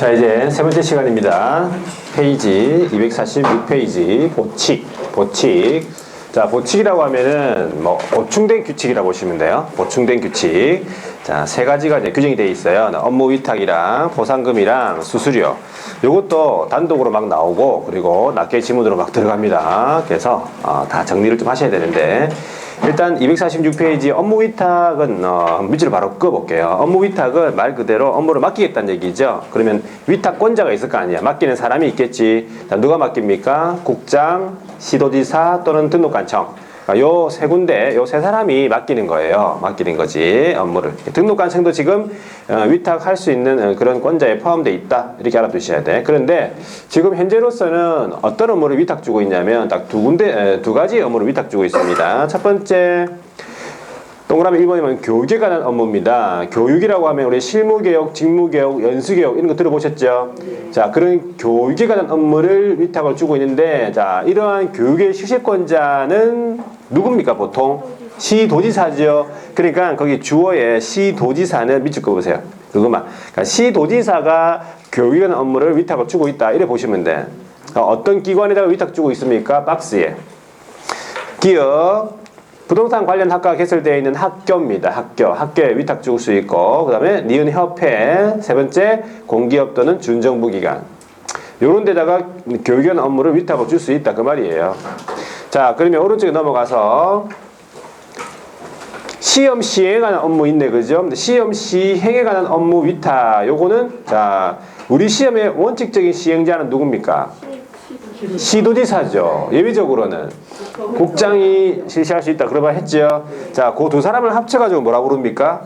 자, 이제 세 번째 시간입니다. 페이지 246페이지 보칙. 자, 보칙이라고 하면은 뭐 보충된 규칙이라고 보시면 돼요. 보충된 규칙. 자, 세 가지가 이제 규정이 되어 있어요. 업무 위탁이랑 보상금이랑 수수료. 요것도 단독으로 막 나오고, 그리고 낱개 지문으로 막 들어갑니다. 그래서 다 정리를 좀 하셔야 되는데, 일단 246페이지 업무 위탁은 밑줄을 바로 그어볼게요. 업무 위탁은 말 그대로 업무를 맡기겠다는 얘기죠. 그러면 위탁권자가 있을 거 아니야. 맡기는 사람이 있겠지. 자, 누가 맡깁니까? 국장, 시도지사 또는 등록관청. 요 세 군데, 요 세 사람이 맡기는 거예요. 맡기는 거지, 업무를. 등록관청도 지금 위탁할 수 있는 그런 권자에 포함되어 있다. 이렇게 알아두셔야 돼. 그런데 지금 현재로서는 어떤 업무를 위탁 주고 있냐면 딱 두 가지 업무를 위탁 주고 있습니다. 첫 번째, 동그라미 1번이면 교육에 관한 업무입니다. 교육이라고 하면 우리 실무교육, 직무교육, 연수교육 이런 거 들어보셨죠? 자, 그런 교육에 관한 업무를 위탁을 주고 있는데, 자, 이러한 교육의 실시권자는 누굽니까, 보통? 시도지사죠. 그러니까 거기 주어에 시도지사는 밑줄 그어보세요. 그것만. 그러니까 시도지사가 교육에 관한 업무를 위탁을 주고 있다. 이래 보시면 돼. 어떤 기관에다가 위탁 주고 있습니까? 박스에. 기업. 부동산 관련 학과가 개설되어 있는 학교입니다. 학교에 위탁 줄 수 있고, 그 다음에 니은 협회, 세 번째 공기업 또는 준정부기관. 요런 데다가 교육원 업무를 위탁을 줄 수 있다 그 말이에요. 자, 그러면 오른쪽에 넘어가서 시험 시행에 관한 업무 있네, 그죠? 시험 시행에 관한 업무 위탁. 요거는 자, 우리 시험의 원칙적인 시행자는 누굽니까? 시도지사죠. 예외적으로는 국장이 실시할 수 있다. 그러면 했죠. 자, 그 두 사람을 합쳐가지고 뭐라고 부릅니까?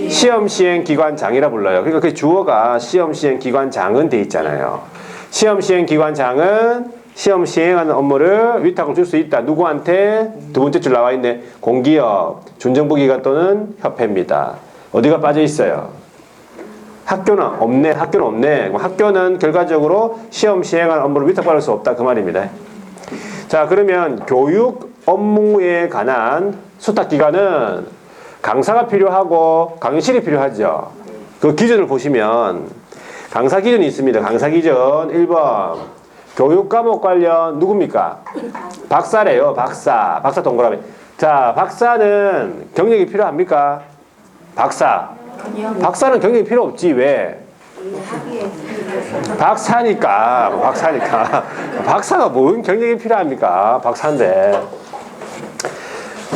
시험시행기관장이라 불러요. 그러니까 그 주어가 시험시행기관장은 돼 있잖아요. 시험시행기관장은 시험 시행하는 업무를 위탁을 줄 수 있다. 누구한테? 두 번째 줄 나와 있네. 공기업, 준정부기관 또는 협회입니다. 어디가 빠져 있어요? 학교는 없네. 학교는 결과적으로 시험 시행하는 업무를 위탁받을 수 없다. 그 말입니다. 자, 그러면 교육 업무에 관한 수탁기관은 강사가 필요하고 강의실이 필요하죠. 그 기준을 보시면 강사 기준이 있습니다. 강사 기준 1번 교육 과목 관련 누굽니까? 박사래요. 박사 동그라미. 자, 박사는 경력이 필요합니까? 박사는 경력이 필요 없지. 왜? 박사니까. 박사가 뭔 경력이 필요합니까? 박사인데.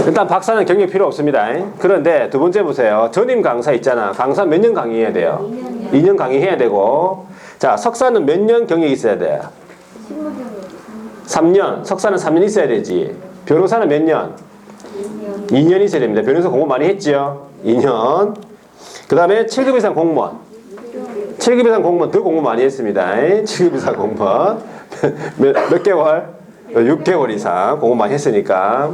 일단 박사는 경력이 필요 없습니다. 그런데 두 번째 보세요. 전임 강사 있잖아. 강사 몇 년 강의해야 돼요? 2년 강의해야 되고. 자, 석사는 몇 년 경력이 있어야 돼요? 3년. 석사는 3년 있어야 되지. 변호사는 몇 년? 2년 있어야 됩니다. 변호사 공부 많이 했죠? 2년. 그 다음에 7급 이상 공무원. 7급 이상 공무원 더 공부 많이 했습니다. 7급 이상 공무원. 몇 개월? 6개월 이상 공부 많이 했으니까.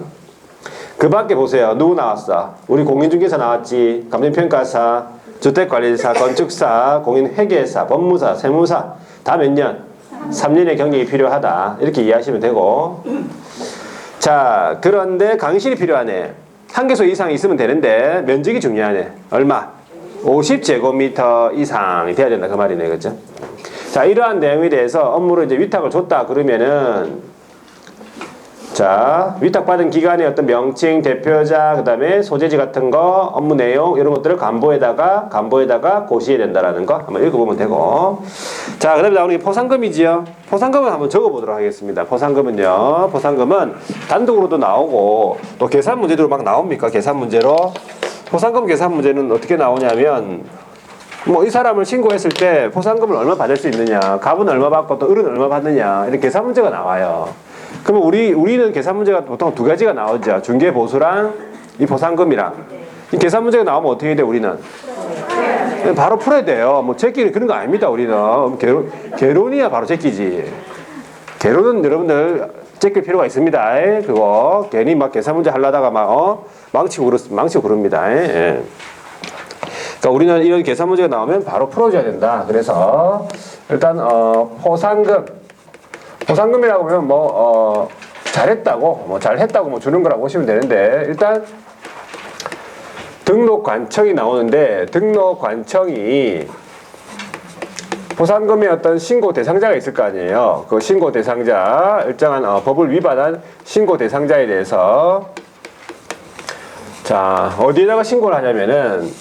그 밖에 보세요. 누구 나왔어? 우리 공인중개사 나왔지. 감정평가사, 주택관리사, 건축사, 공인회계사, 법무사, 세무사. 다 몇 년? 3년의 경력이 필요하다. 이렇게 이해하시면 되고. 자, 그런데 강의실이 필요하네. 한 개소 이상 있으면 되는데 면적이 중요하네. 얼마? 50제곱미터 이상이 돼야 된다 그 말이네. 그죠? 자, 이러한 내용에 대해서 업무를 이제 위탁을 줬다 그러면은, 자, 위탁받은 기관의 어떤 명칭, 대표자, 그 다음에 소재지 같은 거, 업무 내용 이런 것들을 간보에다가 고시해야 된다라는 거 한번 읽어보면 되고. 자, 그 다음에 나오는 게 포상금이지요. 포상금을 한번 적어보도록 하겠습니다. 포상금은 단독으로도 나오고 또 계산 문제도 막 나옵니까? 계산 문제로. 포상금 계산 문제는 어떻게 나오냐면, 뭐 이 사람을 신고했을 때 포상금을 얼마 받을 수 있느냐, 갑은 얼마 받고 또 을은 얼마 받느냐, 이런 계산 문제가 나와요. 그러면 우리는 계산 문제가 보통 두 가지가 나오죠. 중개보수랑 이 포상금이랑. 이 계산 문제가 나오면 어떻게 돼, 우리는? 바로 풀어야 돼요. 뭐 제끼는 그런 거 아닙니다, 우리는. 개론이야 바로 제끼지. 개론은 여러분들 제낄 필요가 있습니다. 그거 괜히 막 계산 문제 하려다가 막 망치고 그럽니다. 예. 그러니까 우리는 이런 계산 문제가 나오면 바로 풀어줘야 된다. 그래서 일단 포상금이라고 하면 잘했다고 주는 거라고 보시면 되는데, 일단 등록관청이 나오는데 등록관청이 보상금의 어떤 신고 대상자가 있을 거 아니에요. 그 신고 대상자, 일정한 법을 위반한 신고 대상자에 대해서 자, 어디에다가 신고를 하냐면은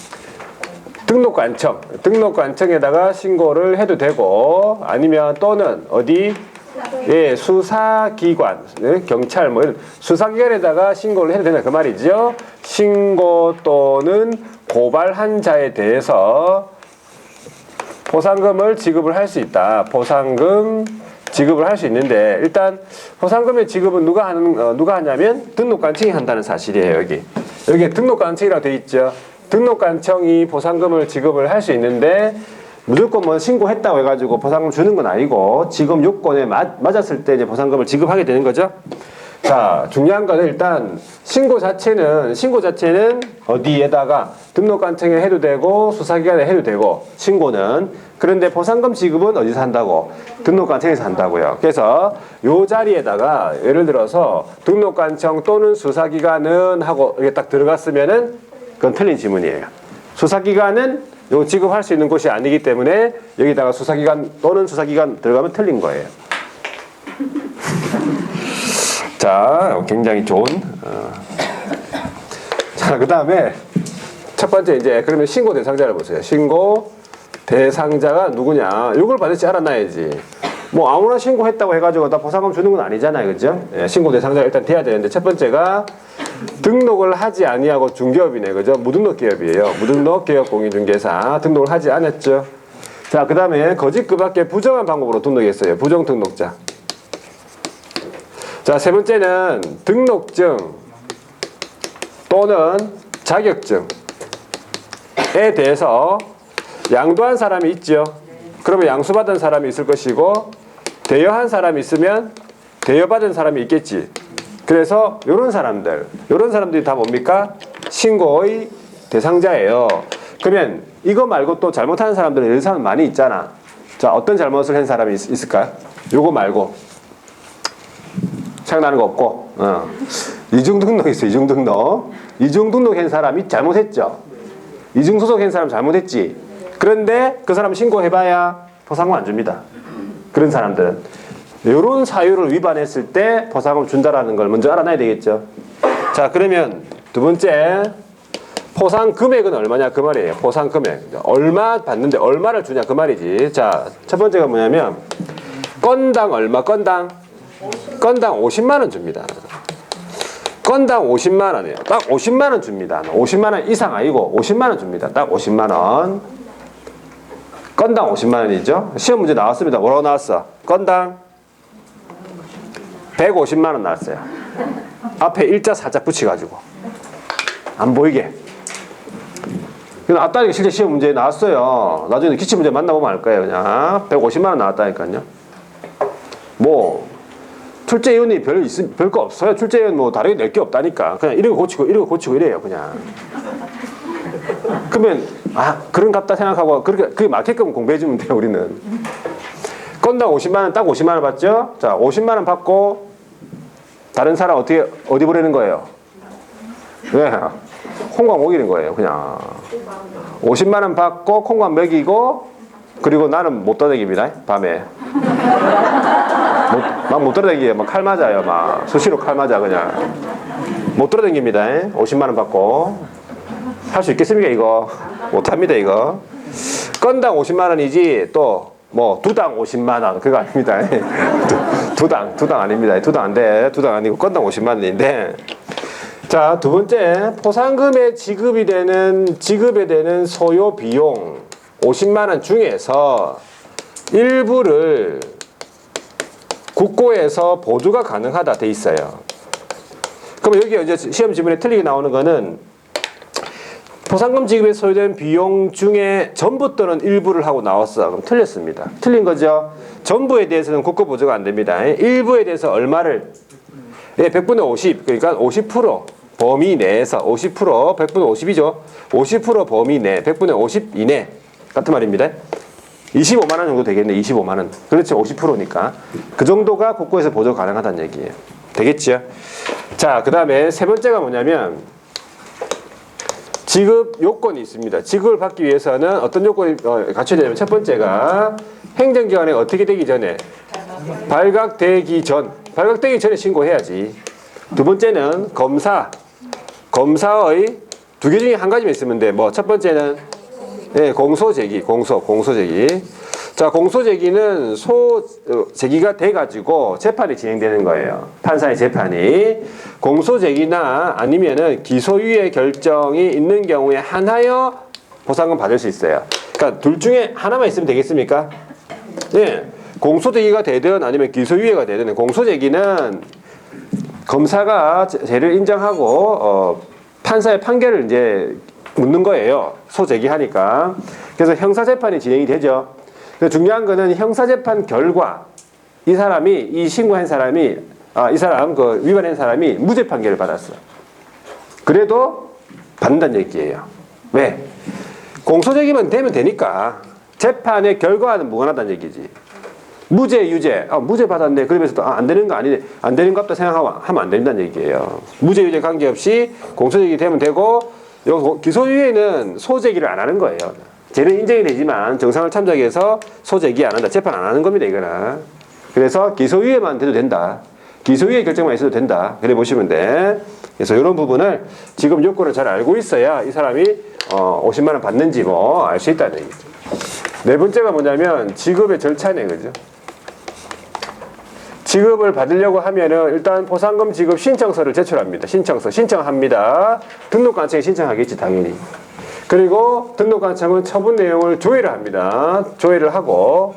등록관청에다가 신고를 해도 되고 아니면 또는 어디 예, 수사기관, 네? 경찰 뭐 이런 수사기관에다가 신고를 해도 된다 그 말이죠. 신고 또는 고발한 자에 대해서 보상금을 지급을 할 수 있다. 보상금 지급을 할 수 있는데 일단 보상금의 지급은 누가 하냐면 등록관청이 한다는 사실이에요. 여기 등록관청이라고 돼 있죠. 등록관청이 보상금을 지급을 할 수 있는데 무조건 뭐 신고했다고 해가지고 보상금 주는 건 아니고 지급 요건에 맞았을 때 이제 보상금을 지급하게 되는 거죠. 자, 중요한 거는 일단 신고 자체는 어디에다가 등록관청에 해도 되고 수사기관에 해도 되고 신고는 그런데 보상금 지급은 어디서 한다고? 등록관청에서 한다고요. 그래서 요 자리에다가 예를 들어서 등록관청 또는 수사기관은 하고 이게 딱 들어갔으면은 그건 틀린 지문이에요. 수사기관은 요 지급할 수 있는 곳이 아니기 때문에 여기다가 수사기관 또는 수사기관 들어가면 틀린 거예요. 자, 굉장히 좋은. 자, 그 다음에 첫 번째 이제 그러면 신고 대상자를 보세요. 신고 대상자가 누구냐? 이걸 반드시 알아놔야지. 뭐 아무나 신고했다고 해가지고 다 보상금 주는 건 아니잖아요, 그죠? 예, 신고 대상자가 일단 돼야 되는데 첫 번째가 등록을 하지 아니하고 중개업이네, 그죠? 무등록 기업이에요. 무등록 기업 공인중개사 등록을 하지 않았죠. 자, 그 다음에 거짓 그 밖에 부정한 방법으로 등록했어요. 부정 등록자. 자, 세 번째는 등록증 또는 자격증에 대해서 양도한 사람이 있죠. 그러면 양수받은 사람이 있을 것이고 대여한 사람이 있으면 대여받은 사람이 있겠지. 그래서 요런 사람들이 다 뭡니까? 신고의 대상자예요. 그러면 이거 말고 또 잘못하는 사람들은 이런 사람 많이 있잖아. 자, 어떤 잘못을 한 사람이 있을까요? 요거 말고 생각나는 거 없고 이중등록 있어. 이중등록 한 사람이 잘못했죠. 이중소속 한 사람 잘못했지. 그런데 그 사람 신고해봐야 보상금 안 줍니다. 그런 사람들은 이런 사유를 위반했을 때 보상금 준다라는 걸 먼저 알아놔야 되겠죠. 자, 그러면 두 번째 포상 금액은 얼마냐 그 말이에요. 포상 금액 얼마 받는데 얼마를 주냐 그 말이지. 자, 첫 번째가 뭐냐면 건당 얼마? 건당 50만 원 줍니다. 건당 50만 원이에요. 딱 50만 원 줍니다. 50만 원 이상 아니고 50만 원 줍니다. 딱 50만 원. 건당 50만 원이죠. 시험 문제 나왔습니다. 뭐라고 나왔어? 건당 150만 원 나왔어요. 앞에 일자 살짝 붙여가지고 안 보이게. 앞다리가 실제 시험 문제에 나왔어요. 나중에 기출 문제 만나보면 알 거예요. 그냥 150만 원 나왔다니까요. 뭐 출제위원이 별거 없어요. 출제위원 뭐 다르게 낼 게 없다니까. 그냥 이러고 고치고 이래요. 그냥. 그러면 그런 같다 생각하고 그게 맞게끔 공부해주면 돼요. 우리는. 건당 50만 원, 딱 50만 원 받죠? 자, 50만 원 받고 다른 사람 어디 보내는 거예요? 네. 콩광 먹이는 거예요. 그냥 50만 원 받고 콩광 먹이고 그리고 나는 못 떠내깁니다. 밤에 막 못 떠내기에요. 막 칼 맞아요. 막 수시로 칼 맞아 그냥 못 떠내깁니다. 50만 원 받고 할 수 있겠습니까 이거? 못합니다 이거. 건당 50만 원이지 또 뭐 두당 50만 원 그거 아닙니다. 두당 아닙니다. 두당 안 돼. 두당 아니고 건당 50만 원인데. 자, 두 번째 포상금에 지급에 되는 소요 비용 50만 원 중에서 일부를 국고에서 보조가 가능하다 돼 있어요. 그럼 여기 이제 시험 지문에 틀리게 나오는 거는 포상금 지급에 소요된 비용 중에 전부 또는 일부를 하고 나왔어. 그럼 틀렸습니다. 틀린 거죠. 전부에 대해서는 국고 보조가 안 됩니다. 일부에 대해서 얼마를 100분의 50 그러니까 50% 범위 내에서 50% 100분의 50이죠. 50% 범위 내 100분의 50 이내 같은 말입니다. 25만 원 정도 되겠네. 25만 원. 그렇죠. 50%니까. 그 정도가 국고에서 보조 가능하다는 얘기예요. 되겠죠? 자, 그 다음에 세 번째가 뭐냐면 지급 요건이 있습니다. 지급을 받기 위해서는 어떤 요건이 갖춰야 되냐면 첫 번째가 행정기관에 어떻게 되기 전에 발각되기 전에 신고해야지. 두 번째는 검사의 두 개 중에 한 가지만 있으면 돼. 뭐 첫 번째는 공소제기. 자, 공소제기는 제기가 돼가지고 재판이 진행되는 거예요. 판사의 재판이. 공소제기나 아니면은 기소유예 결정이 있는 경우에 한하여 보상금 받을 수 있어요. 그러니까 둘 중에 하나만 있으면 되겠습니까? 네. 공소제기가 되든 아니면 기소유예가 되든 공소제기는 검사가 죄를 인정하고 판사의 판결을 이제 묻는 거예요. 소제기하니까. 그래서 형사재판이 진행이 되죠. 중요한 거는 형사재판 결과 이 신고한 사람이 위반한 사람이 무죄 판결을 받았어. 그래도 받는다는 얘기예요. 왜? 공소제기만 되면 되니까 재판의 결과는 무관하다는 얘기지. 무죄, 유죄. 무죄 받았네. 그러면서도 안 되는 거 아니네. 안 되는 거 같다 생각하면 안 된다는 얘기예요. 무죄, 유죄 관계없이 공소제기 되면 되고, 기소유예는 소제기를 안 하는 거예요. 죄는 인정이 되지만 정상을 참작해서 소제기 안 한다. 재판 안 하는 겁니다, 이거는. 그래서 기소유예만 돼도 된다. 기소유예 결정만 있어도 된다. 그래 보시면 돼. 그래서 이런 부분을 지금 요건을 잘 알고 있어야 이 사람이 50만 원 받는지 뭐 알 수 있다는 얘기죠. 네 번째가 뭐냐면 지급의 절차네, 그죠? 지급을 받으려고 하면은 일단 포상금 지급 신청서를 제출합니다. 신청합니다. 등록관청에 신청하겠지, 당연히. 그리고 등록관청은 처분 내용을 조회를 합니다. 조회를 하고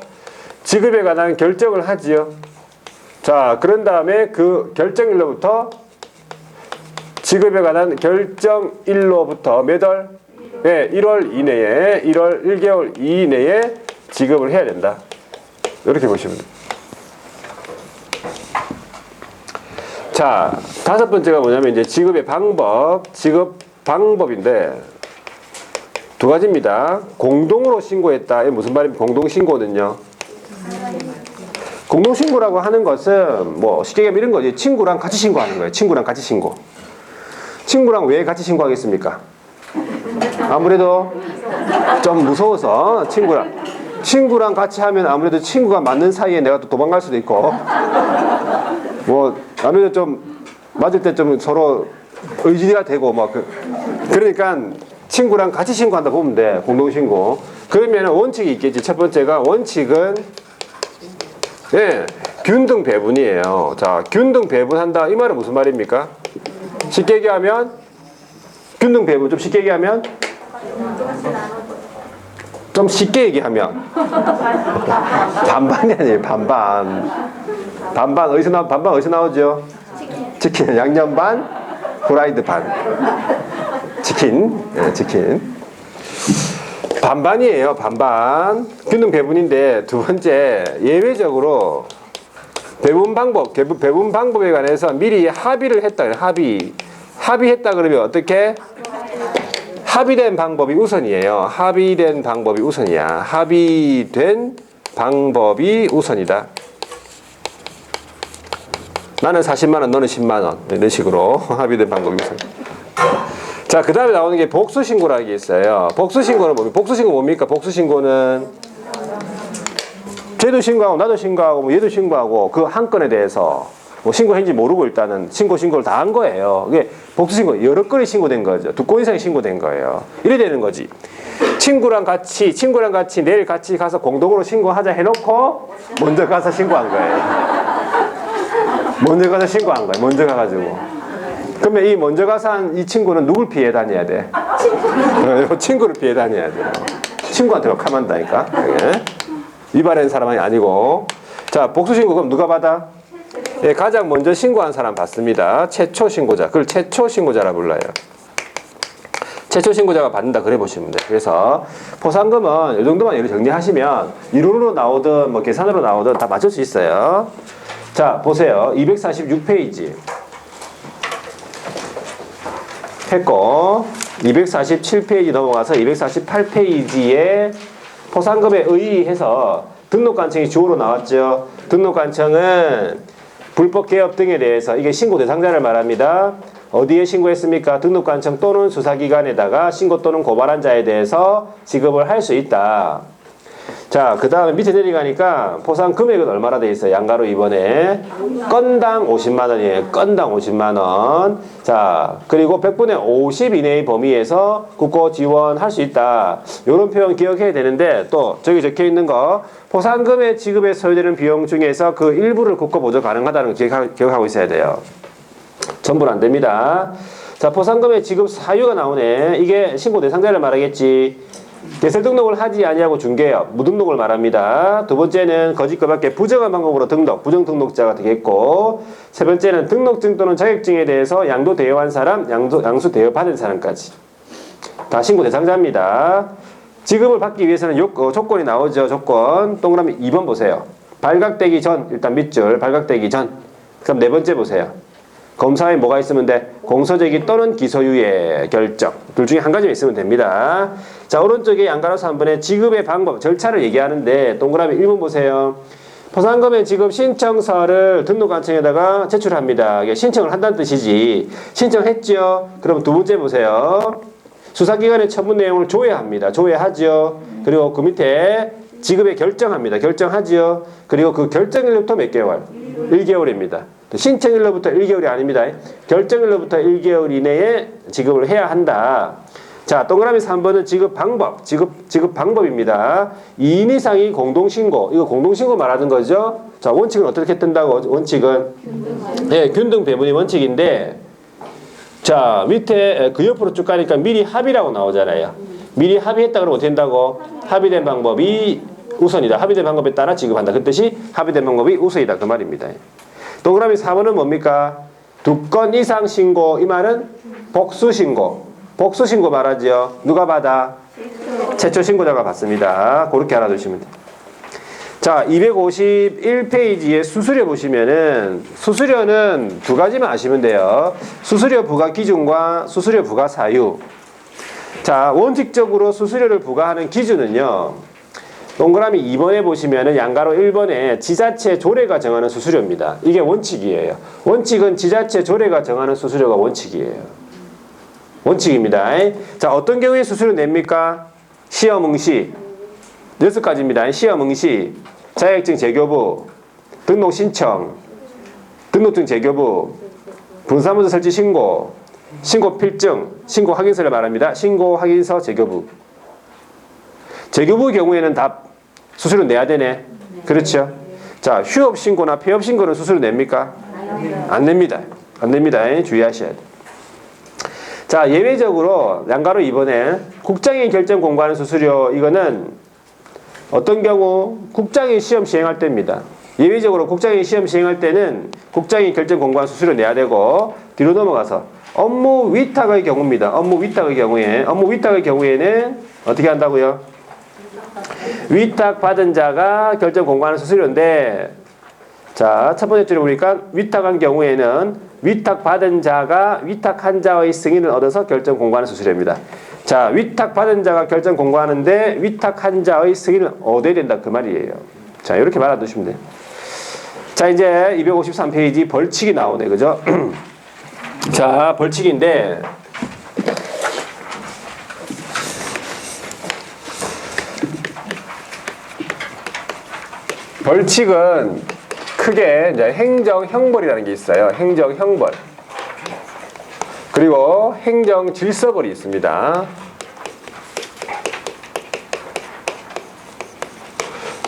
지급에 관한 결정을 하지요. 자, 그런 다음에 그 결정일로부터 지급에 관한 결정일로부터 몇 월? 네, 1월 이내에 1월 1개월 이내에 지급을 해야 된다. 이렇게 보시면 됩니다. 자, 다섯 번째가 뭐냐면 이제 지급 방법인데 두 가지입니다. 공동으로 신고했다. 이게 무슨 말입니까? 공동신고는요. 공동신고라고 하는 것은 뭐 쉽게 얘기하면 이런 거지. 친구랑 같이 신고하는 거예요. 친구랑 같이 신고. 친구랑 왜 같이 신고하겠습니까? 아무래도 좀 무서워서 친구랑 같이 하면 아무래도 친구가 맞는 사이에 내가 또 도망갈 수도 있고 뭐 아무래도 좀 맞을 때 좀 서로 의지가 되고 뭐 그러니까 친구랑 같이 신고한다 보면 돼. 공동신고. 그러면 원칙이 있겠지. 첫 번째가 원칙은 균등 배분이에요. 자, 균등 배분한다. 이 말은 무슨 말입니까? 쉽게 얘기하면 균등 배분 좀 쉽게 얘기하면 반반이 아니에요. 반반 어디서 나오죠? 치킨 양념 반, 후라이드 반. 치킨. 반반이에요. 반반. 균등 배분인데 두 번째 예외적으로 배분 방법에 관해서 미리 합의를 했다. 합의했다 그러면 어떻게? 합의된 방법이 우선이에요. 합의된 방법이 우선이야. 합의된 방법이 우선이다. 나는 40만 원, 너는 10만 원. 이런 식으로 합의된 방법이 우선. 자, 그 다음에 나오는 게 복수신고라는 게 있어요. 복수신고는 뭡니까? 복수신고는 쟤도 신고하고 나도 신고하고 뭐 얘도 신고하고 그 한 건에 대해서 뭐 신고했는지 모르고 일단은 신고를 다 한 거예요. 이게 복수신고 여러 건이 신고된 거죠. 2건 이상이 신고된 거예요. 이래 되는 거지. 친구랑 같이 내일 같이 가서 공동으로 신고하자 해놓고 먼저 가서 신고한 거예요. 먼저 가가지고. 그러면 이 먼저 가서 한 이 친구는 누굴 피해 다녀야 돼? 친구를 피해 다녀야 돼. 친구한테 막 가만다니까. 위반한 사람이 아니고. 자, 복수신고 그럼 누가 받아? 가장 먼저 신고한 사람 받습니다. 최초 신고자. 그걸 최초 신고자라 불러요. 최초 신고자가 받는다 그래 보시면 돼요. 그래서 포상금은 이 정도만 예를 정리하시면 이론으로 나오든 뭐 계산으로 나오든 다 맞출 수 있어요. 자, 보세요. 246페이지. 했고 247페이지 넘어가서 248페이지에 포상금에 의의해서 등록관청이 주어로 나왔죠. 등록관청은 불법 개업 등에 대해서 이게 신고 대상자를 말합니다. 어디에 신고했습니까? 등록관청 또는 수사기관에다가 신고 또는 고발한 자에 대해서 지급을 할 수 있다. 자, 그 다음에 밑에 내려가니까 포상 금액은 얼마나 돼 있어요? 양가로 이번에 건당 50만 원이에요. 건당 50만 원. 자, 그리고 100분의 50 이내의 범위에서 국고 지원할 수 있다. 이런 표현 기억해야 되는데 또 저기 적혀 있는 거 포상금의 지급에 소요되는 비용 중에서 그 일부를 국고 보조 가능하다는 거 기억하고 있어야 돼요. 전부는 안 됩니다. 자, 포상금의 지급 사유가 나오네. 이게 신고 대상자를 말하겠지. 개설 등록을 하지 아니하고 중개업, 무등록을 말합니다. 두 번째는 거짓거밖에 부정한 방법으로 등록, 부정 등록자가 되겠고, 세 번째는 등록증 또는 자격증에 대해서 양도 대여한 사람, 양수 대여 받은 사람까지 다 신고 대상자입니다. 지급을 받기 위해서는 조건이 나오죠. 조건. 동그라미 2번 보세요. 발각되기 전, 일단 밑줄 발각되기 전. 그럼 네 번째 보세요. 검사에 뭐가 있으면 돼? 공소제기 또는 기소유예 결정. 둘 중에 한 가지만 있으면 됩니다. 자, 오른쪽에 양가로서 3번에 지급의 방법, 절차를 얘기하는데 동그라미 1번 보세요. 포상금의 지급 신청서를 등록관청에다가 제출합니다. 이게 신청을 한다는 뜻이지. 신청했죠? 그럼 두 번째 보세요. 수사기관의 처분 내용을 조회합니다. 조회하죠. 그리고 그 밑에 지급에 결정합니다. 결정하죠. 그리고 그 결정일로부터 몇 개월? 1개월입니다. 신청일로부터 1개월이 아닙니다. 결정일로부터 1개월 이내에 지급을 해야 한다. 자, 동그라미 3번은 지급 방법, 지급 방법입니다. 2인 이상이 공동신고, 이거 공동신고 말하는 거죠. 자, 원칙은 어떻게 뜬다고? 원칙은 네, 균등 배분이 원칙인데, 자, 밑에 그 옆으로 쭉 가니까 미리 합의라고 나오잖아요. 미리 합의했다 그러면 어떻게 된다고? 합의된 방법이 우선이다. 합의된 방법에 따라 지급한다. 그 뜻이 합의된 방법이 우선이다. 그 말입니다. 동그라미 4번은 뭡니까? 2건 이상 신고. 이 말은 복수신고. 복수신고 말하죠. 누가 받아? 최초 신고자가 받습니다. 그렇게 알아두시면 돼요. 자, 251페이지에 수수료 보시면은 수수료는 두 가지만 아시면 돼요. 수수료 부과 기준과 수수료 부과 사유. 자, 원칙적으로 수수료를 부과하는 기준은요. 동그라미 2번에 보시면은 양가로 1번에 지자체 조례가 정하는 수수료입니다. 이게 원칙이에요. 원칙은 지자체 조례가 정하는 수수료가 원칙이에요. 원칙입니다. 자, 어떤 경우에 수수료 냅니까? 시험 응시 6가지입니다. 시험 응시, 자격증 재교부, 등록 신청, 등록증 재교부, 분사무소 설치 신고, 신고 필증, 신고 확인서를 말합니다. 신고 확인서 재교부. 재교부 경우에는 다 수수료 내야 되네. 그렇죠? 자, 휴업 신고나 폐업 신고는 수수료 냅니까? 안 냅니다. 안 냅니다. 주의하셔야 돼요. 자, 예외적으로 양가로 이번에 국장이 결정 공고하는 수수료, 이거는 어떤 경우 국장이 시험 시행할 때입니다. 예외적으로 국장이 시험 시행할 때는 국장이 결정 공고한 수수료 내야 되고, 뒤로 넘어가서 업무 위탁의 경우입니다. 업무 위탁의 경우에는 어떻게 한다고요? 위탁받은 자가 결정 공고하는 수수료인데, 자, 첫 번째 줄에 보니까 위탁한 경우에는 위탁받은 자가 위탁한 자의 승인을 얻어서 결정 공고하는 수수료입니다. 자, 위탁받은 자가 결정 공고하는데 위탁한 자의 승인을 얻어야 된다. 그 말이에요. 자, 이렇게 말아두시면 돼요. 자, 이제 253페이지 벌칙이 나오네. 그죠? 자, 벌칙인데, 벌칙은 크게 이제 행정형벌이라는 게 있어요. 행정형벌. 그리고 행정질서벌이 있습니다.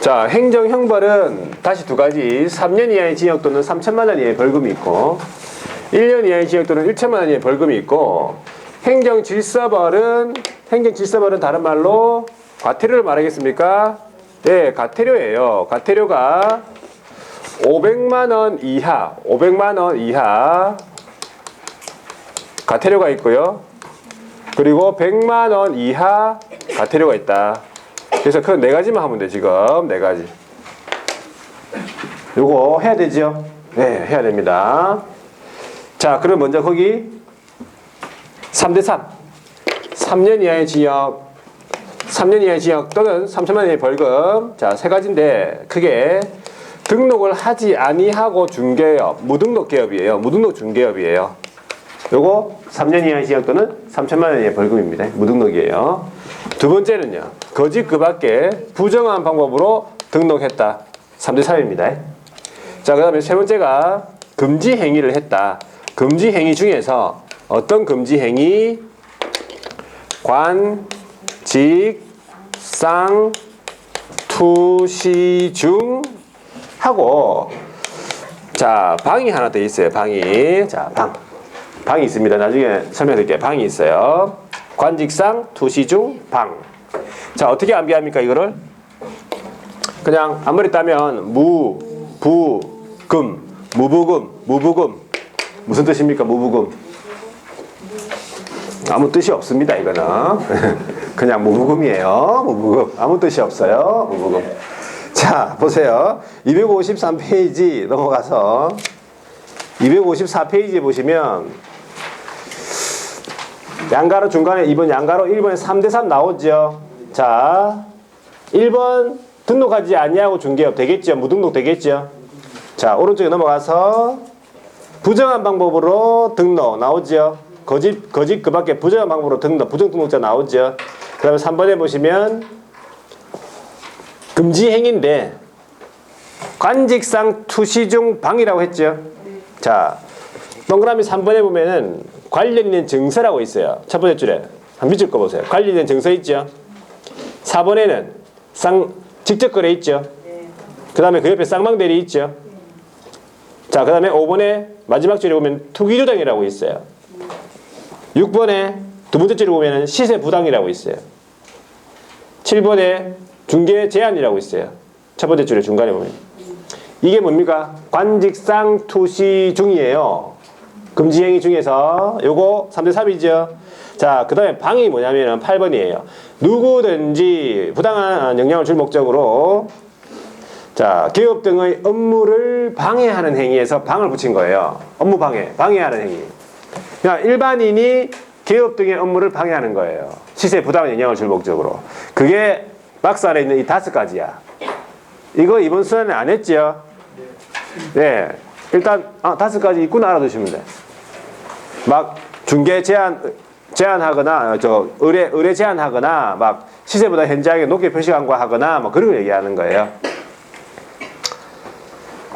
자, 행정형벌은 다시 두 가지. 3년 이하의 징역 또는 3천만 원 이하의 벌금이 있고, 1년 이하의 징역 또는 1천만 원 이하의 벌금이 있고, 행정질서벌은 다른 말로 과태료를 말하겠습니까? 네, 과태료예요. 과태료가 500만 원 이하 과태료가 있고요. 그리고 100만 원 이하 과태료가 있다. 그래서 그 네 가지만 하면 돼. 지금 네 가지. 요거 해야 되죠? 네, 해야 됩니다. 자, 그럼 먼저 거기 3대3 3년 이하의 징역, 3년 이하의 징역 또는 3천만 원의 벌금. 자, 세 가지인데 크게 등록을 하지 아니하고 중개업, 무등록 개업이에요. 무등록 중개업이에요. 요거 3년 이하의 징역 또는 3천만 원 이하의 벌금입니다. 무등록이에요. 두 번째는요. 거짓 그 밖에 부정한 방법으로 등록했다. 3대 3입니다. 자, 그 다음에 세 번째가 금지 행위를 했다. 금지 행위 중에서 어떤 금지 행위? 관, 직, 상, 투, 시, 중 하고 자, 방이 하나 더 있어요. 방이. 자, 방이 있습니다. 나중에 설명드릴게요. 방이 있어요. 관직상, 투시중, 방. 자, 어떻게 암기합니까, 이거를? 그냥 앞머리 따면 무, 부, 금, 무부금, 무부금. 무슨 뜻입니까, 무부금? 아무 뜻이 없습니다, 이거는. 그냥 무부금이에요. 무부금. 아무 뜻이 없어요. 무부금. 자, 보세요. 253페이지 넘어가서 254페이지에 보시면 양가로 중간에 2번 양가로 1번에 3대3 나오죠. 자, 1번 등록하지 아니하고 중개업 되겠죠. 무등록 되겠죠. 자, 오른쪽에 넘어가서 부정한 방법으로 등록 나오죠. 거짓 그 밖에 부정한 방법으로 등록, 부정등록자 나오죠. 그 다음에 3번에 보시면 금지 행위인데 관직상 투시중 방이라고 했죠. 자, 동그라미 3번에 보면은 관련 있는 증서라고 있어요. 첫 번째 줄에 한 밑줄 거 보세요. 관련 있는 증서 있죠. 4번에는 직접 거래 있죠. 그 다음에 그 옆에 쌍방대리 있죠. 자, 그 다음에 5번에 마지막 줄에 보면 투기조정이라고 있어요. 6번에 두 번째 줄에 보면 시세부당이라고 있어요. 7번에 중개 제한이라고 있어요. 첫 번째 줄에 중간에 보면. 이게 뭡니까? 관직상 투시 중이에요. 금지행위 중에서 요거 3대 3이죠. 자, 그 다음에 방이 뭐냐면 8번이에요. 누구든지 부당한 영향을 줄 목적으로 자, 기업 등의 업무를 방해하는 행위에서 방을 붙인 거예요. 업무 방해하는 행위. 그냥 일반인이 기업 등의 업무를 방해하는 거예요. 시세 부당한 영향을 줄 목적으로. 그게 박스 안에 있는 이 5가지야. 이거 이번 수업에 안 했죠? 네. 일단 5가지 있구나 알아두시면 돼. 막 중개 제한하거나 의뢰 제한하거나 막 시세보다 현저하게 높게 표시광고하거나 뭐 그런 거 얘기하는 거예요.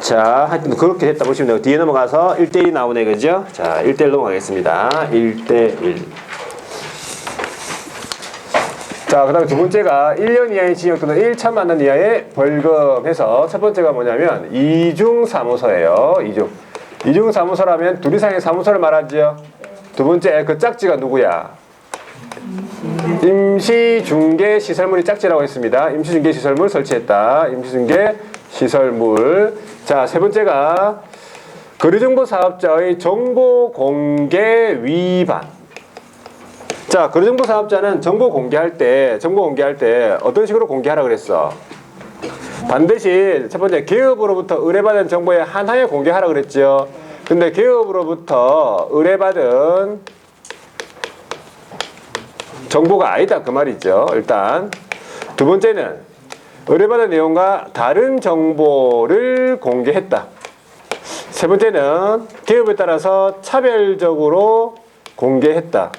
자, 하여튼 그렇게 됐다 보시면 되고 뒤에 넘어가서 1대1이 나오네, 그죠? 자, 1대1 넘어가겠습니다. 1대1. 자, 그 다음에 두 번째가 1년 이하의 징역 또는 1천만 원 이하의 벌금 해서 첫 번째가 뭐냐면 이중사무소예요. 이중사무소라면 둘 이상의 사무소를 말하죠. 두 번째 그 짝지가 누구야? 임시중개시설물이 짝지라고 했습니다. 임시중개시설물 설치했다. 임시중개시설물. 자, 세 번째가 거래정보사업자의 정보공개 위반. 자, 거래정보사업자는 정보 공개할 때 어떤 식으로 공개하라 그랬어? 반드시 첫 번째 기업으로부터 의뢰받은 정보의 한항에 공개하라 그랬죠. 근데 기업으로부터 의뢰받은 정보가 아니다 그 말이죠. 일단 두 번째는 의뢰받은 내용과 다른 정보를 공개했다. 세 번째는 기업에 따라서 차별적으로 공개했다.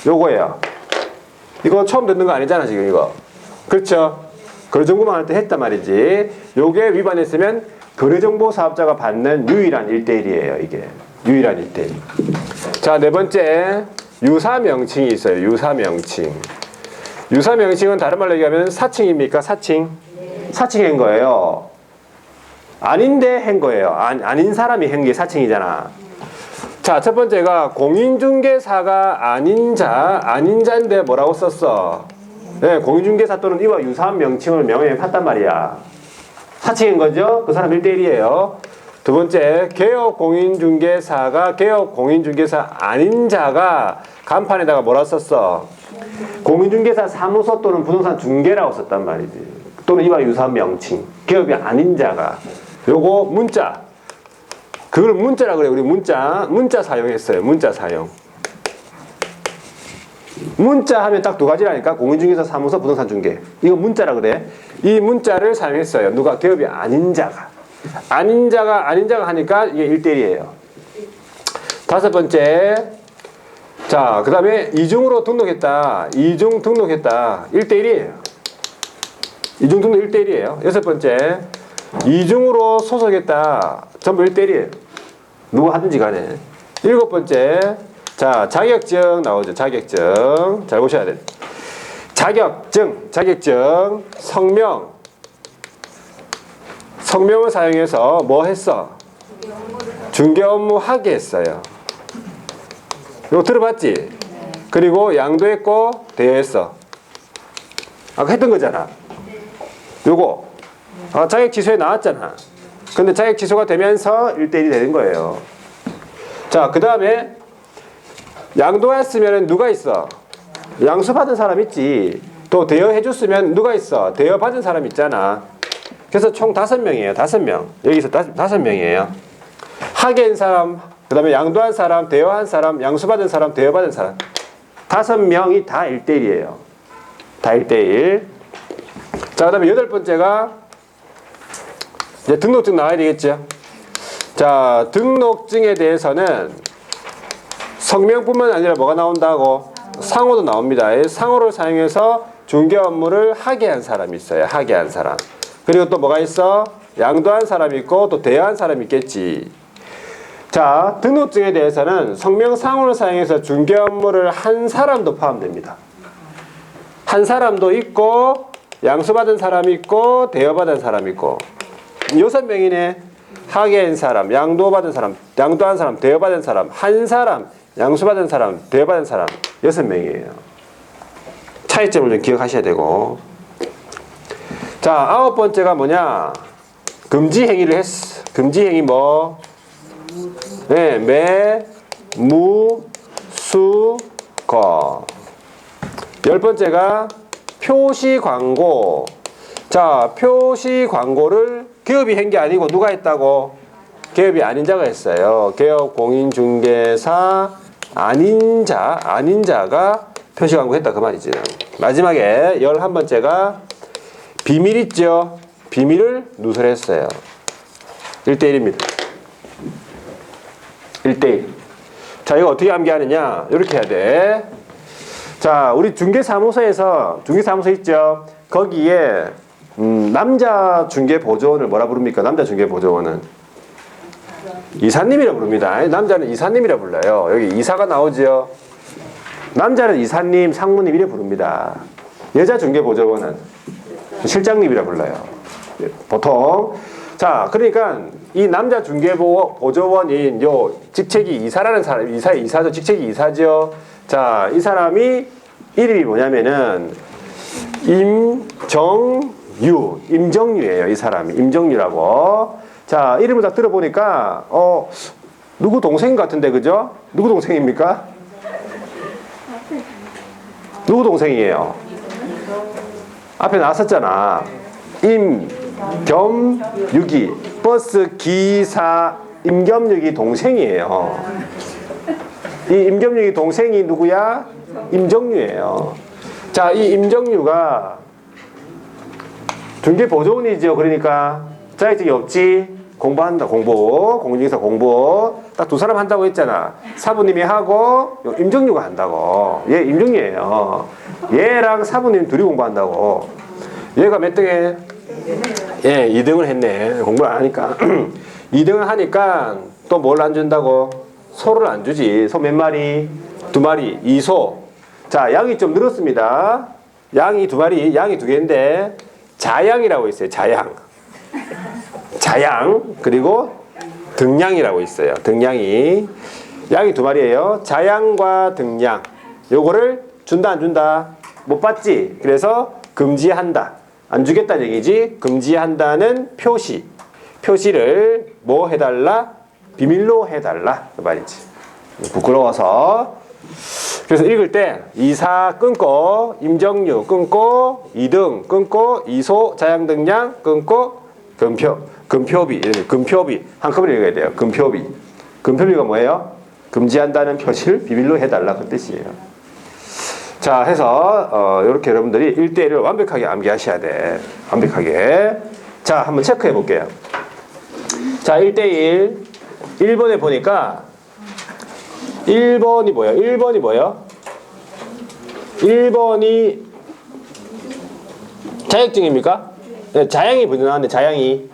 요거예요. 이거 처음 듣는 거 아니잖아 지금 이거. 그렇죠? 거래정보만 할 때 했단 말이지. 요게 위반했으면 거래정보 사업자가 받는 유일한 1대1이에요. 이게 유일한 1대1. 자, 네 번째 유사명칭이 있어요. 유사명칭은 다른 말로 얘기하면 사칭입니까? 사칭? 사칭한 거예요. 아닌데 한 거예요. 아닌 사람이 한 게 사칭이잖아. 자, 첫 번째가 공인중개사가 아닌 자인데 뭐라고 썼어? 네, 공인중개사 또는 이와 유사한 명칭을 명예에 팠단 말이야. 사칭인 거죠? 그 사람 1대1이에요. 두 번째, 개업공인중개사가 개업공인중개사 아닌 자가 간판에다가 뭐라 썼어? 공인중개사 사무소 또는 부동산 중개라고 썼단 말이지. 또는 이와 유사한 명칭. 개업이 아닌 자가. 요거 문자. 그걸 문자라 그래. 우리 문자 사용했어요. 문자 사용. 문자 하면 딱 두 가지라니까. 공인중개사 사무소 부동산 중개. 이거 문자라 그래. 이 문자를 사용했어요. 누가? 기업이 아닌 자가. 아닌 자가 하니까 이게 1대1이에요. 다섯 번째. 자, 그 다음에 이중으로 등록했다. 이중 등록했다. 1대1이에요. 이중 등록 1대1이에요. 여섯 번째. 이중으로 소속했다. 전부 1대1이에요. 누구 하든지 간에. 일곱 번째. 자, 자격증 나오죠. 자격증. 잘 보셔야 돼요. 자격증. 성명을 사용해서 뭐 했어? 중개 업무 하게 했어요. 이거 들어봤지? 그리고 양도했고 대여했어. 아까 했던 거잖아. 요거 자격 취소에 나왔잖아. 근데 자격 취소가 되면서 1대1이 되는 거예요. 자, 그 다음에 양도했으면 누가 있어? 양수받은 사람 있지. 또 대여해줬으면 누가 있어? 대여받은 사람 있잖아. 그래서 총 5명이에요. 5명. 여기서 5명이에요. 하게 한 사람, 그 다음에 양도한 사람, 대여한 사람, 양수받은 사람, 대여받은 사람. 5명이 다 1대1이에요. 다 1대1. 자, 그 다음에 여덟 번째가 이제 등록증 나와야 되겠죠. 자, 등록증에 대해서는 성명뿐만 아니라 뭐가 나온다고? 상호도 나옵니다. 상호를 사용해서 중개 업무를 하게 한 사람이 있어요. 하게 한 사람. 그리고 또 뭐가 있어? 양도한 사람이 있고 또 대여한 사람이 있겠지. 자, 등록증에 대해서는 성명상호를 사용해서 중개 업무를 한 사람도 포함됩니다. 한 사람도 있고 양수받은 사람이 있고 대여받은 사람이 있고 6명이네. 하게 한 사람, 양도받은 사람, 양도한 사람, 대여받은 사람, 한 사람, 양수받은 사람, 대여받은 사람 6명이에요. 차이점을 좀 기억하셔야 되고. 자, 아홉 번째가 뭐냐? 금지 행위를 했어. 금지 행위 뭐? 네, 매, 무, 수, 거. 열 번째가 표시 광고. 자, 표시 광고를 기업이 한 게 아니고 누가 했다고? 기업이 아닌 자가 했어요. 기업, 공인중개사, 아닌 자가 표시 광고 했다 그 말이지. 마지막에 11번째가 비밀 있죠? 비밀을 누설했어요. 1대1입니다. 1대1. 자, 이거 어떻게 암기하느냐? 이렇게 해야 돼. 자, 우리 중개사무소에서, 중개사무소 있죠? 거기에, 남자 중개보조원을 뭐라 부릅니까? 남자 중개보조원은? 이사님이라 부릅니다. 남자는 이사님이라 불러요. 여기 이사가 나오죠? 남자는 이사님, 상무님 이래 부릅니다. 여자 중개보조원은 실장님이라 불러요. 보통. 자, 그러니까 이 남자 중개보조원인 요 직책이 이사라는 사람, 이사죠. 직책이 이사죠. 자, 이 사람이 이름이 뭐냐면은 임정유예요. 이 사람이 임정유라고. 자, 이름을 딱 들어보니까 누구 동생 같은데, 그죠? 누구 동생입니까? 누구 동생이에요? 앞에 나왔었잖아. 임겸육이 버스 기사 임겸육이 동생이에요. 이 임겸육이 동생이 누구야? 임정유예요. 자, 이 임정유가 중개보조원이죠. 그러니까 자격증이 없지. 공부한다. 공인중개사 공부. 딱 두 사람 한다고 했잖아. 사부님이 하고 임정유가 한다고. 얘 임정유예요. 얘랑 사부님 둘이 공부한다고. 얘가 몇 등해? 예, 2등을 했네. 공부를 안 하니까. 2등을 하니까 또 뭘 안 준다고? 소를 안 주지. 소 몇 마리? 2마리. 2소. 자, 양이 좀 늘었습니다. 양이 2마리, 양이 2개인데 자양이라고 있어요. 자양. 그리고 등양이라고 있어요. 등양이. 양이 2마리예요. 자양과 등양. 요거를 준다 안 준다? 못 받지. 그래서 금지한다. 안 주겠다는 얘기지. 금지한다는 표시. 표시를 뭐 해달라? 비밀로 해달라. 그 말이지. 부끄러워서. 그래서 읽을 때 이사 끊고 임정유 끊고 2등 끊고 이소 자양등양 끊고 금표비 한꺼번에 읽어야 돼요. 금표비가 뭐예요? 금지한다는 표시를 비밀로 해달라 그 뜻이에요. 자, 해서 이렇게 여러분들이 1대1을 완벽하게 암기하셔야 돼. 완벽하게. 자, 한번 체크해 볼게요. 자, 1대1 1번에 보니까 1번이 뭐예요? 1번이 뭐예요? 1번이 자격증입니까? 네, 자양이 먼저 나왔네. 자양이.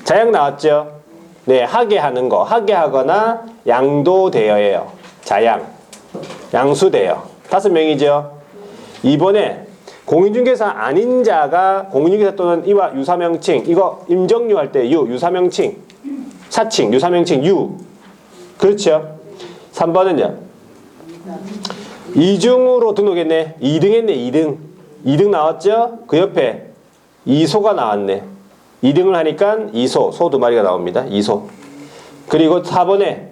자양 나왔죠? 네, 하게 하는 거. 하게 하거나 양도되어예요. 자양. 양수되어. 5명이죠? 이번에 공인중개사 아닌 자가 공인중개사 또는 이와 유사명칭. 이거 임정유 할 때 유사명칭. 사칭, 유사명칭, 그렇죠? 3번은요. 이중으로 등록했네. 2등 했네. 2등 나왔죠? 그 옆에 이소가 나왔네. 2등을 하니까 이소, 소 2마리가 나옵니다. 이소. 그리고 4번에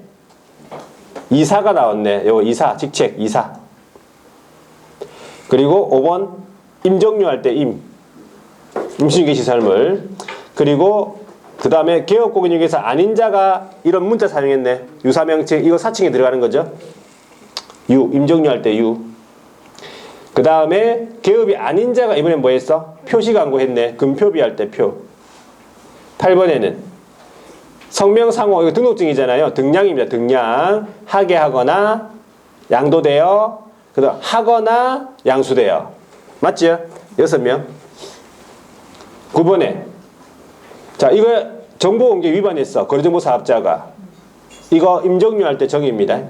이사가 나왔네. 요거 이사, 직책, 이사. 그리고 5번 임정유 할 때 임시중개시설물. 그리고 그 다음에 개업공인중개사 아닌 자가 이런 문자 사용했네. 유사명칭, 이거 사칭에 들어가는 거죠. 임정유 할 때 그 다음에 개업이 아닌 자가 이번엔 뭐 했어? 표시광고 했네. 금표비 할 때 표. 8번에는 성명상호, 이거 등록증이잖아요. 등량입니다. 등량. 하게 하거나 양도되어, 그 다음 하거나 양수되어. 맞죠? 6명. 9번에 자, 이거 정보공개 위반했어. 거래정보 사업자가. 이거 임정유 할 때 정의입니다.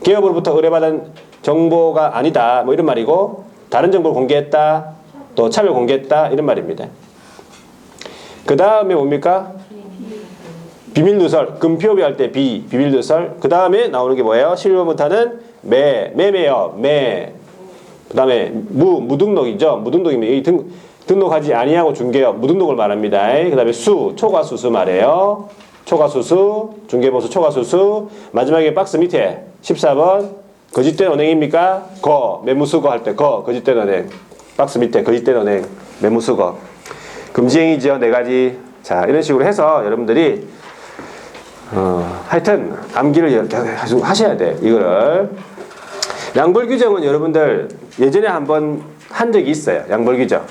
기업으로부터 의뢰받은 정보가 아니다. 뭐 이런 말이고, 다른 정보를 공개했다. 또 차별 공개했다. 이런 말입니다. 그 다음에 뭡니까? 비밀누설. 금표비 할 때 비밀누설. 그 다음에 나오는 게 뭐예요? 실무부터는 매매요. 그 다음에 무등록이죠. 무등록입니다. 등록하지 아니하고 중개업, 무등록을 말합니다. 그 다음에 초과수수 말해요. 초과수수, 중개보수 초과수수. 마지막에 박스 밑에 14번 거짓된 은행입니까? 매무수거 할 때 거짓된 은행. 박스 밑에 거짓된 은행, 매무수거. 금지행위죠. 4가지. 자, 이런 식으로 해서 여러분들이 하여튼 암기를 계속 하셔야 돼. 이거를. 양벌규정은 여러분들 예전에 한번 한 적이 있어요. 양벌규정.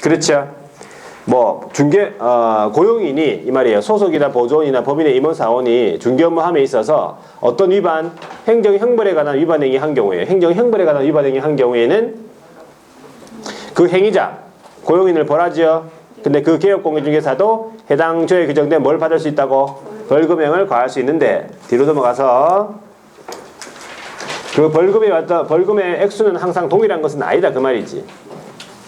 그렇죠? 뭐 고용인이 이 말이에요. 소속이나 보조원이나 법인의 임원사원이 중개 업무함에 있어서 어떤 위반, 행정형벌에 관한 위반 행위 한 경우에, 행정형벌에 관한 위반 행위 한 경우에는 그 행위자 고용인을 벌하죠. 근데 그 개업공인중개사도 해당 조에 규정된 뭘 받을 수 있다고? 벌금형을 과할 수 있는데, 뒤로 넘어가서 그 벌금의 액수는 항상 동일한 것은 아니다 그 말이지.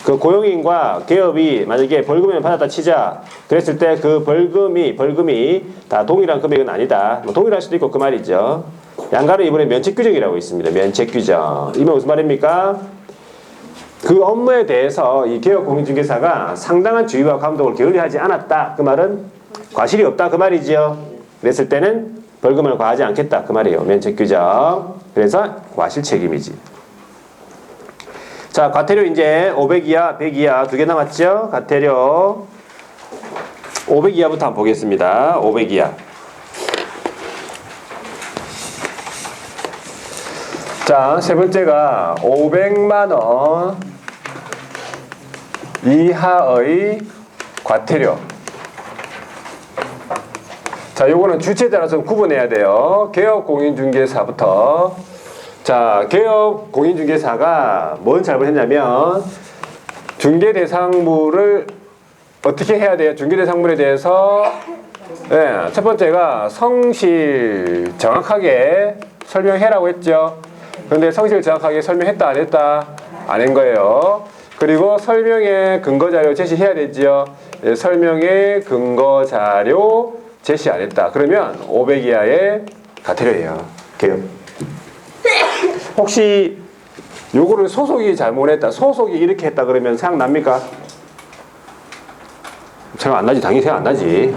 그 고용인과 개업이 만약에 벌금을 받았다 치자. 그랬을 때 그 벌금이 다 동일한 금액은 아니다. 뭐 동일할 수도 있고 그 말이죠. 양가로 이번에 면책규정이라고 있습니다. 면책규정. 이게 무슨 말입니까? 그 업무에 대해서 이 개업공인중개사가 상당한 주의와 감독을 게을리하지 않았다. 그 말은 과실이 없다. 그 말이죠. 그랬을 때는 벌금을 과하지 않겠다. 그 말이에요. 면책규정. 그래서 과실 책임이지. 자, 과태료 이제 500 이하, 100 이하 2개 남았죠? 과태료 500 이하부터 한번 보겠습니다. 500 이하. 자, 세 번째가 500만 원 이하의 과태료. 자, 요거는 주체자라서 구분해야 돼요. 개업공인중개사부터. 자, 개업공인중개사가 뭔 잘못했냐면 중개대상물을 어떻게 해야 돼요? 중개대상물에 대해서 첫 번째가 성실 정확하게 설명해라고 했죠. 그런데 성실 정확하게 설명했다 안 했다? 안 한 거예요. 그리고 설명의 근거자료 제시해야 되죠. 설명의 근거자료 제시 안 했다. 그러면 500 이하의 과태료예요. 개업. 혹시 요거를 소속이 잘못했다, 소속이 이렇게 했다 그러면 생각납니까? 생각 안 나지. 당연히 생각 안 나지.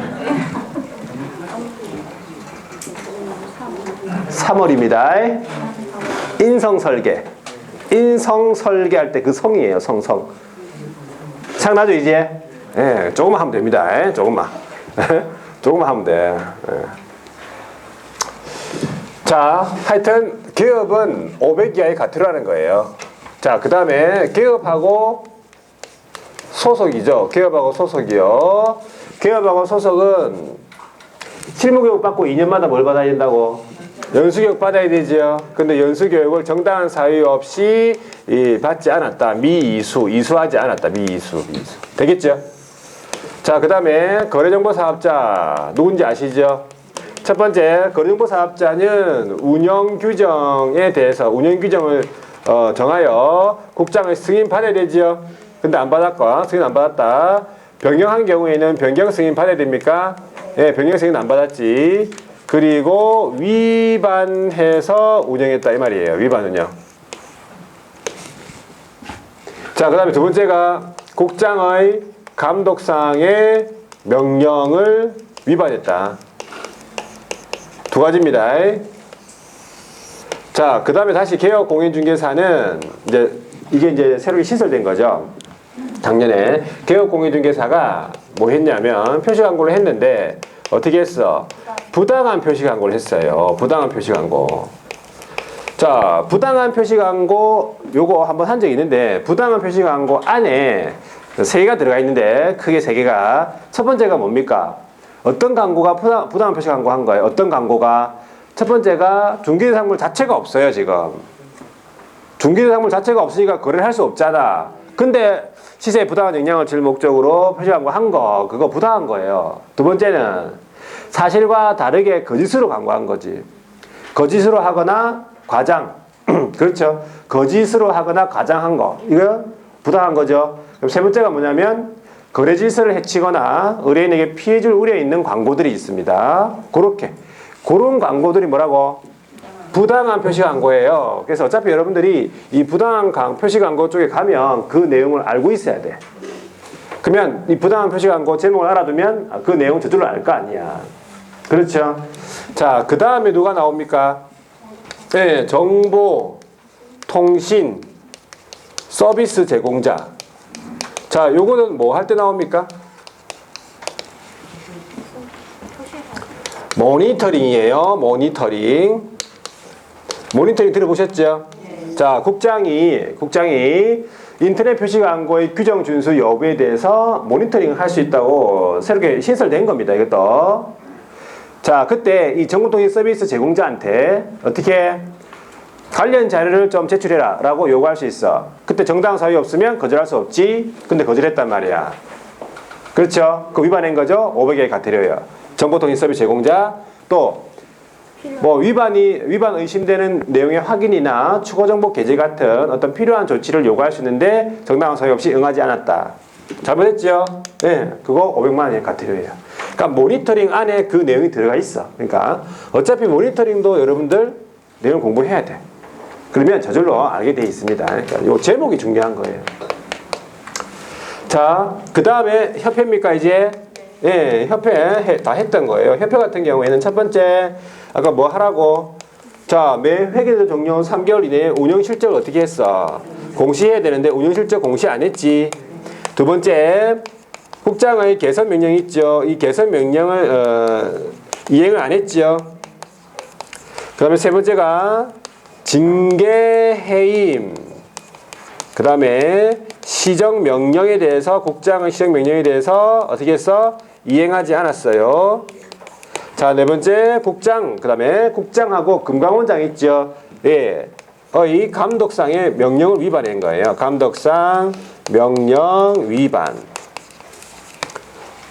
3월입니다. 인성설계. 인성설계 할 때 그 성이에요. 성성. 생각나죠 이제? 예, 조금만 하면 됩니다. 조금만. 조금만 하면 돼. 자, 하여튼 개업은 500 이하의 과태료라는 거예요. 자, 그 다음에 개업하고 소속이죠. 개업하고 소속이요. 개업하고 소속은 실무교육 받고 2년마다 뭘 받아야 된다고? 연수교육 받아야 되죠. 근데 연수교육을 정당한 사유 없이 받지 않았다. 미이수, 이수하지 않았다. 미이수. 되겠죠? 자, 그 다음에 거래정보사업자 누군지 아시죠? 첫 번째, 거래정보사업자는 운영규정에 대해서 운영규정을 정하여 국장의 승인 받아야 되죠. 근데 안 받았고, 승인 안 받았다. 변경한 경우에는 변경 승인 받아야 됩니까? 예, 변경 승인 안 받았지. 그리고 위반해서 운영했다 이 말이에요. 위반은요. 자, 그 다음에 두 번째가 국장의 감독상의 명령을 위반했다. 두 가지입니다. 자, 그 다음에 다시 개업공인중개사는 이게 이제 새롭게 신설된 거죠. 작년에 개업공인중개사가 뭐 했냐면 표시광고를 했는데 어떻게 했어? 부당한 표시광고를 했어요. 부당한 표시광고. 자, 부당한 표시광고 요거 한번 한 적이 있는데 부당한 표시광고 안에 세 개가 들어가 있는데 크게 세 개가 첫 번째가 뭡니까? 어떤 광고가 부당한 표시광고 한 거예요? 어떤 광고가? 첫 번째가 중개대상물 자체가 없어요. 지금 중개대상물 자체가 없으니까 거래를 할 수 없잖아. 근데 시세에 부당한 영향을 줄 목적으로 표시광고 한 거 그거 부당한 거예요. 두 번째는 사실과 다르게 거짓으로 광고한 거지. 거짓으로 하거나 과장 그렇죠. 거짓으로 하거나 과장한 거 이거 부당한 거죠. 그럼 세 번째가 뭐냐면 거래 질서를 해치거나 의뢰인에게 피해 줄 우려에 있는 광고들이 있습니다. 그런 광고들이 뭐라고? 부당한 표시 광고예요. 그래서 어차피 여러분들이 이 부당한 표시 광고 쪽에 가면 그 내용을 알고 있어야 돼. 그러면 이 부당한 표시 광고 제목을 알아두면 그 내용 저절로 알 거 아니야. 그렇죠? 자, 그 다음에 누가 나옵니까? 네, 정보, 통신, 서비스 제공자. 자, 요거는 뭐 할 때 나옵니까? 모니터링이에요. 모니터링 들어보셨죠? 자, 국장이 인터넷 표시 광고의 규정 준수 여부에 대해서 모니터링을 할 수 있다고 새롭게 신설된 겁니다. 이것도. 자, 그때 이 정보통신 서비스 제공자한테 어떻게 관련 자료를 좀 제출해라 라고 요구할 수 있어. 그때 정당한 사유 없으면 거절할 수 없지. 근데 거절했단 말이야. 그렇죠? 그 위반한 거죠. 500에 과태료예요. 정보통신 서비스 제공자 또 뭐 위반 의심되는 내용의 확인이나 추가정보 게재 같은 어떤 필요한 조치를 요구할 수 있는데 정당한 사유 없이 응하지 않았다. 잘못했죠? 네, 그거 500만 원의 과태료예요. 그러니까 모니터링 안에 그 내용이 들어가 있어. 그러니까 어차피 모니터링도 여러분들 내용 공부해야 돼. 그러면 저절로 알게 돼 있습니다. 그러니까 이 제목이 중요한 거예요. 자, 그 다음에 협회입니까 이제? 예, 협회 다 했던 거예요. 협회 같은 경우에는 첫 번째 아까 뭐 하라고? 자, 매 회계도 종료 3개월 이내에 운영 실적을 어떻게 했어? 공시해야 되는데 운영 실적 공시 안 했지. 두 번째, 국장의 개선 명령 있죠. 이 개선 명령을 이행을 안 했죠. 그 다음에 세 번째가 징계 해임. 그 다음에 시정 명령에 대해서 국장의 시정 명령에 대해서 어떻게 했어? 이행하지 않았어요. 자, 네 번째 국장. 그 다음에 국장하고 금감원장 있죠. 예, 이 감독상의 명령을 위반한 거예요. 감독상 명령 위반.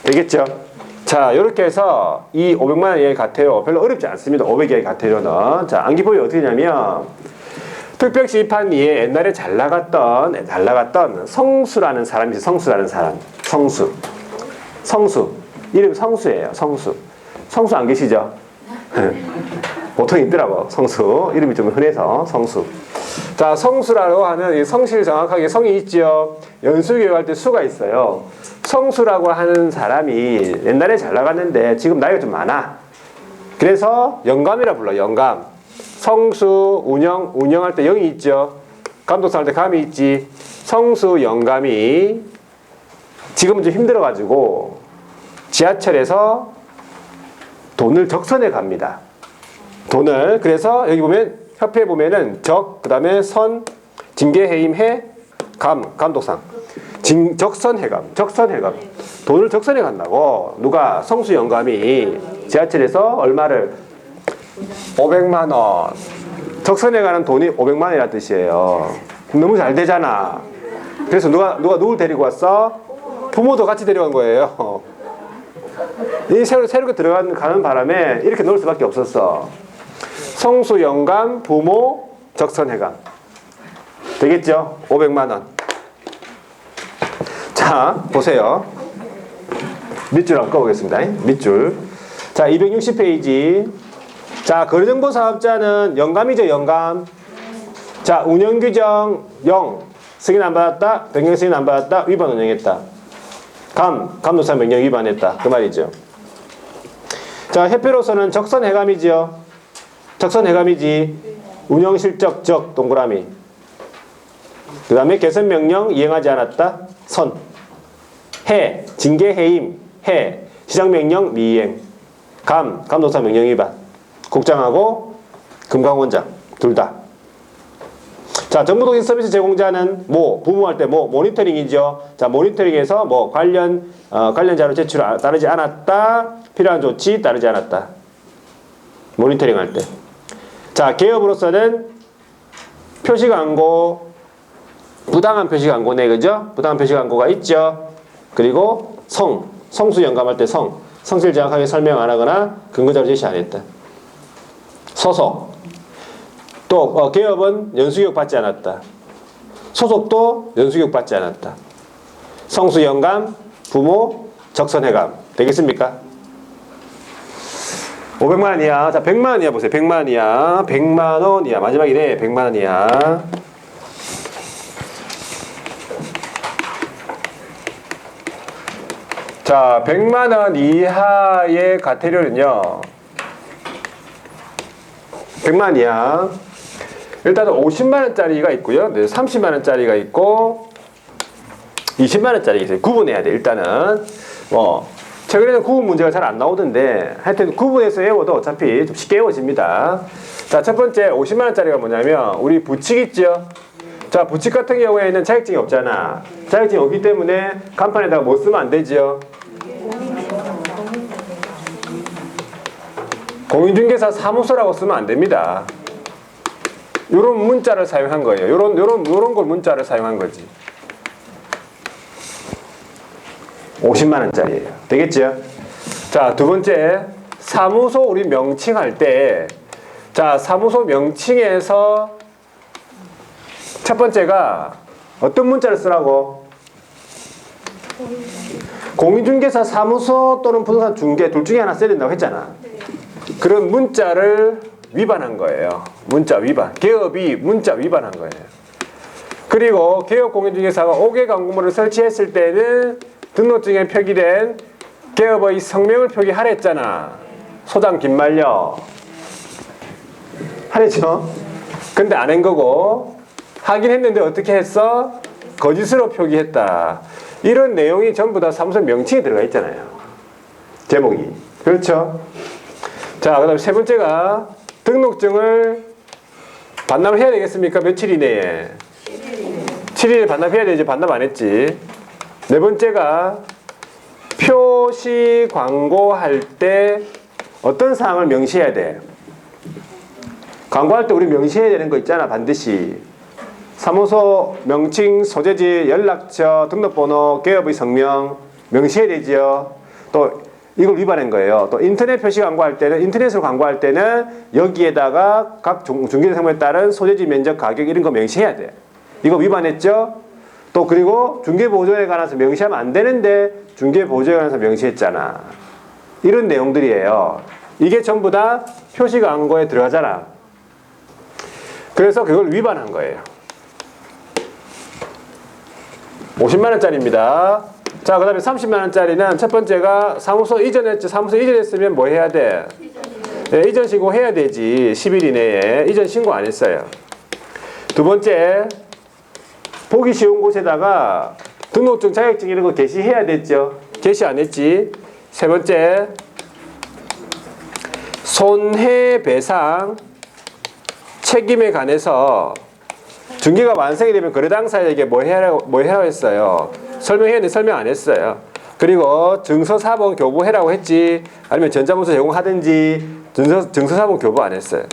되겠죠? 자, 이렇게 해서 이 500만 원 이하의 과태료 별로 어렵지 않습니다. 500 이하의 과태료는. 자, 암기법이 어떻게 되냐면 특별시판 위에 옛날에 잘 나갔던 성수라는 사람이 있어요. 성수라는 사람. 성수. 이름 성수예요. 성수 안 계시죠? 보통 있더라고. 성수. 이름이 좀 흔해서 성수. 자, 성수라고 하는 성실 정확하게 성이 있죠. 연수교육할 때 수가 있어요. 성수라고 하는 사람이 옛날에 잘 나갔는데 지금 나이가 좀 많아. 그래서 영감이라 불러. 영감. 성수 운영할 때 영이 있죠. 감독상 할 때 감이 있지. 성수 영감이 지금은 좀 힘들어가지고 지하철에서 돈을 적선해 갑니다. 돈을. 그래서 여기 보면 협회 보면은 그 다음에 선, 징계해임 해, 감독상. 적선해감. 돈을 적선해 간다고. 누가? 성수 영감이 지하철에서 얼마를 500만 원. 적선에 가는 돈이 500만 원이라는 뜻이에요. 너무 잘 되잖아. 그래서 누가 누굴 데리고 왔어? 부모도 같이 데려간 거예요. 이 새롭게 가는 바람에 이렇게 넣을 수밖에 없었어. 성수, 영감, 부모, 적선해감. 되겠죠? 500만 원. 자, 보세요. 밑줄 한번 꺼보겠습니다. 밑줄. 자, 260페이지. 자, 거래정보 사업자는 영감이죠, 영감. 자, 운영규정 0. 승인 안 받았다. 변경 승인 안 받았다. 위반 운영했다. 감독사 명령 위반했다. 그 말이죠. 자, 협회로서는 적선해감이지요. 적선해감이지. 운영실적 적 동그라미. 그 다음에 개선명령 이행하지 않았다. 선. 해. 징계해임. 해. 시장명령 미이행. 감독사 명령 위반. 국장하고 금강원장 둘 다. 자, 정보통신 서비스 제공자는 부모할 때 모니터링이죠. 자, 모니터링에서 관련 자료 제출 따르지 않았다. 필요한 조치 따르지 않았다. 모니터링 할 때. 자, 개업으로서는 표시 광고, 부당한 표시 광고네, 그죠? 부당한 표시 광고가 있죠. 그리고 성수 영감할 때 성실 정확하게 설명 안 하거나 근거자료 제시 안 했다. 소속. 또 개업은 연수교육 받지 않았다. 소속도 연수교육 받지 않았다. 성수 영감, 부모, 적선해감. 되겠습니까? 500만 원이야. 자, 100만 원이야 보세요. 100만 원이야. 100만 원이야. 마지막이네. 100만 원이야. 자, 100만 원 이하의 과태료는요. 100만 원이야. 일단은 50만 원짜리가 있고요. 30만 원짜리가 있고 20만 원짜리가 있어요. 구분해야 돼. 일단은 최근에는 구분 문제가 잘 안 나오던데 하여튼 구분해서 외워도 어차피 좀 쉽게 외워집니다. 자, 첫 번째 50만 원짜리가 뭐냐면 우리 부칙 있죠. 자, 부칙 같은 경우에는 자격증이 없잖아. 자격증이 없기 때문에 간판에다가 뭐 쓰면 안 되죠. 공인중개사 사무소라고 쓰면 안 됩니다. 요런 문자를 사용한 거예요. 요런 걸 문자를 사용한 거지. 50만 원짜리예요. 되겠죠? 자, 두 번째 사무소 우리 명칭할 때 자, 사무소 명칭에서 첫 번째가 어떤 문자를 쓰라고? 공인중개사 사무소 또는 부동산 중개 둘 중에 하나 써야 된다고 했잖아. 그런 문자를 위반한 거예요. 문자 위반. 개업이 문자 위반한 거예요. 그리고 개업 공인중개사가 5개 광고물을 설치했을 때는 등록증에 표기된 개업의 성명을 표기하랬잖아. 소장 김말려. 하랬죠? 근데 안 한 거고 하긴 했는데 어떻게 했어? 거짓으로 표기했다. 이런 내용이 전부 다 사무소 명칭에 들어가 있잖아요. 제목이. 그렇죠? 자, 그 다음에 세 번째가 등록증을 반납을 해야 되겠습니까? 며칠 이내에? 7일에 반납해야 되지. 반납 안 했지. 네 번째가 표시 광고할 때 어떤 사항을 명시해야 돼? 광고할 때 우리 명시해야 되는 거 있잖아. 반드시. 사무소 명칭, 소재지, 연락처, 등록번호, 개업의 성명 명시해야 되죠. 또 이걸 위반한 거예요. 또 인터넷 표시 광고할 때는 인터넷으로 광고할 때는 여기에다가 각 중개 상품에 따른 소재지, 면적, 가격 이런 거 명시해야 돼. 이거 위반했죠? 또 그리고 중개보조에 관해서 명시하면 안 되는데 중개보조에 관해서 명시했잖아. 이런 내용들이에요. 이게 전부 다 표시 광고에 들어가잖아. 그래서 그걸 위반한 거예요. 50만 원짜리입니다. 자, 그 다음에 30만 원짜리는 첫 번째가 사무소 이전했지. 사무소 이전했으면 뭐 해야 돼? 네, 이전 신고 해야 되지. 10일 이내에. 이전 신고 안 했어요. 두 번째, 보기 쉬운 곳에다가 등록증, 자격증 이런 거 게시해야 됐죠. 게시 안 했지. 세 번째, 손해배상 책임에 관해서 중개가 완성이 되면 거래 당사자에게 뭐 해라고 했어요? 설명해야 되는데 설명 안 했어요. 그리고 증서사본 교부해라고 했지. 아니면 전자문서 제공하든지 증서사본 교부 안 했어요.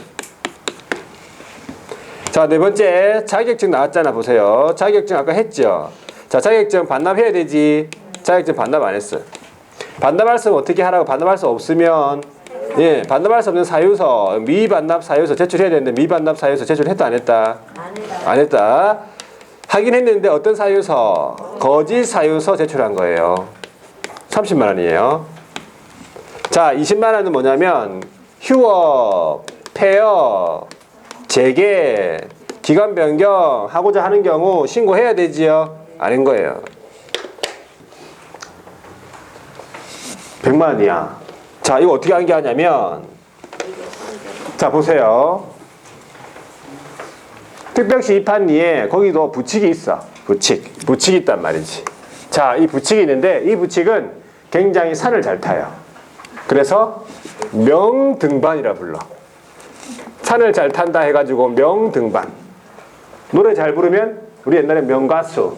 자, 네 번째 자격증 나왔잖아. 보세요. 자격증 아까 했죠. 자, 자격증 반납해야 되지. 자격증 반납 안 했어요. 반납할 수 어떻게 하라고? 반납할 수 없으면 예, 반납할 수 없는 사유서, 미반납 사유서 제출해야 되는데 미반납 사유서 제출했다 안 했다? 안 했다. 하긴 했는데 어떤 사유서? 거짓 사유서 제출한 거예요. 30만 원이에요. 자, 20만 원은 뭐냐면 휴업, 폐업, 재개, 기간 변경 하고자 하는 경우 신고해야 되지요? 아닌 거예요. 100만 원이야. 자, 이거 어떻게 암기하냐면 자, 보세요. 특별시 입판리에 거기도 부칙이 있어. 부칙이 있단 말이지. 자, 이 부칙이 있는데 이 부칙은 굉장히 산을 잘 타요. 그래서 명등반이라 불러. 산을 잘 탄다 해가지고 명등반. 노래 잘 부르면 우리 옛날에 명가수.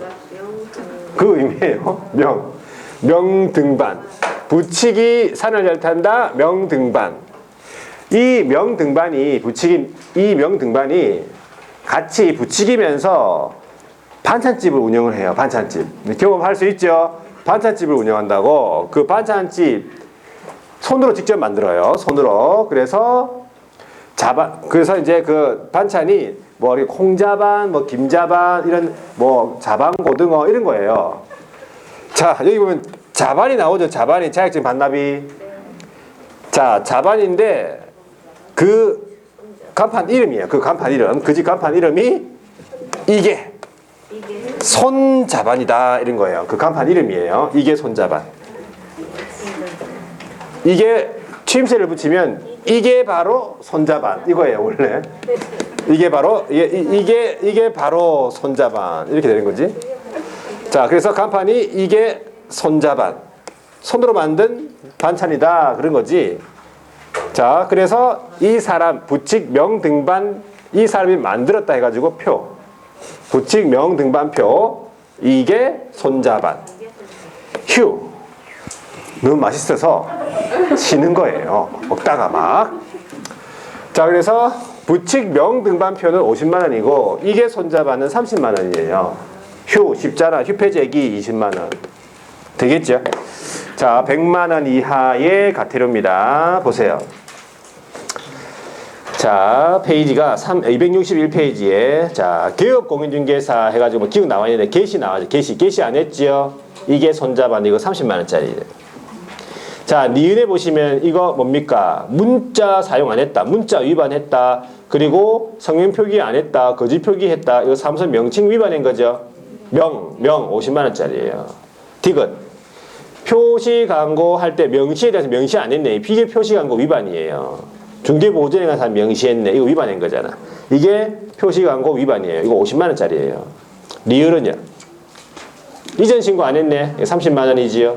그 의미예요. 명등반. 부칙이 산을 잘 탄다. 명등반. 이 명등반이 같이 부칙이면서 반찬집을 운영을 해요. 반찬집. 경험할 수 있죠? 반찬집을 운영한다고. 그 반찬집 손으로 직접 만들어요. 손으로. 그래서 이제 그 반찬이 뭐 콩자반, 뭐 김자반, 이런 뭐 자반고등어 이런 거예요. 자, 여기 보면 자반이 나오죠. 자반이 자격증 반납이. 자, 자반인데 그 간판 이름이에요. 그 간판 이름. 그 집 간판 이름이 이게 손자반이다 이런 거예요. 그 간판 이름이에요. 이게 손자반. 이게 추임새를 붙이면 이게 바로 손자반 이거예요. 원래 이게 바로 손자반 이렇게 되는 거지. 자, 그래서 간판이 이게 손자반, 손으로 만든 반찬이다 그런 거지. 자, 그래서 이 사람 부칙 명등반 이 사람이 만들었다 해가지고 표, 부칙 명등반표 이게 손자반. 휴, 너무 맛있어서 치는 거예요. 먹다가 막. 자, 그래서 부칙 명등반표는 50만 원이고 이게 손자반은 30만 원이에요. 휴, 쉽잖아. 휴폐재기 20만 원. 되겠죠? 자, 100만 원 이하의 가태료입니다. 보세요. 자, 페이지가 261페이지에 자, 개업공인중개사 해가지고 기억 나와 있는데 개시 나와죠. 개시 안 했지요? 이게 손자반 이거 30만 원짜리예요. 자, 니은에 보시면 이거 뭡니까? 문자 사용 안 했다. 문자 위반했다. 그리고 성명 표기 안 했다. 거짓 표기했다. 이거 사무소 명칭 위반한 거죠. 명 50만 원짜리예요. 디귿. 표시 광고 할 때 명시에 대해서 명시 안 했네. 비계 표시 광고 위반이에요. 중개보호전에 가서 명시했네. 이거 위반한 거잖아. 이게 표시 광고 위반이에요. 이거 50만 원짜리예요. 리을은요. 이전 신고 안 했네. 30만 원이지요.